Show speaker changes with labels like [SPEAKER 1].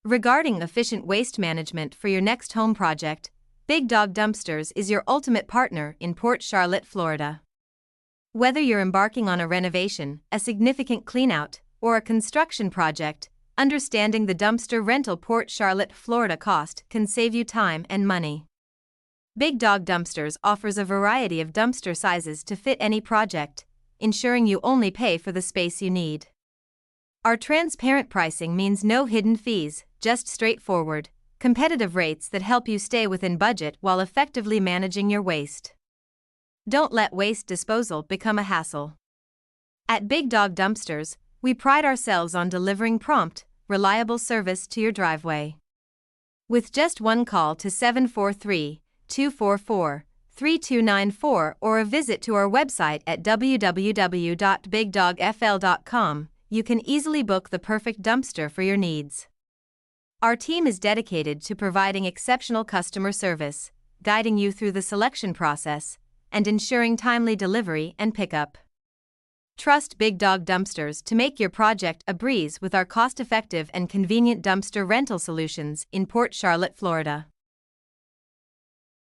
[SPEAKER 1] Regarding efficient waste management for your next home project, Big Dawg Dumpsters is your ultimate partner in Port Charlotte, Florida. Whether you're embarking on a renovation, a significant cleanout, or a construction project, understanding the dumpster rental Port Charlotte, Florida cost can save you time and money. Big Dawg Dumpsters offers a variety of dumpster sizes to fit any project, ensuring you only pay for the space you need. Our transparent pricing means no hidden fees, just straightforward, competitive rates that help you stay within budget while effectively managing your waste. Don't let waste disposal become a hassle. At Big Dawg Dumpsters, we pride ourselves on delivering prompt, reliable service to your driveway. With just one call to 743-244-3294 or a visit to our website at www.bigdawgfl.com, you can easily book the perfect dumpster for your needs. Our team is dedicated to providing exceptional customer service, guiding you through the selection process, and ensuring timely delivery and pickup. Trust Big Dawg Dumpsters to make your project a breeze with our cost-effective and convenient dumpster rental solutions in Port Charlotte, Florida.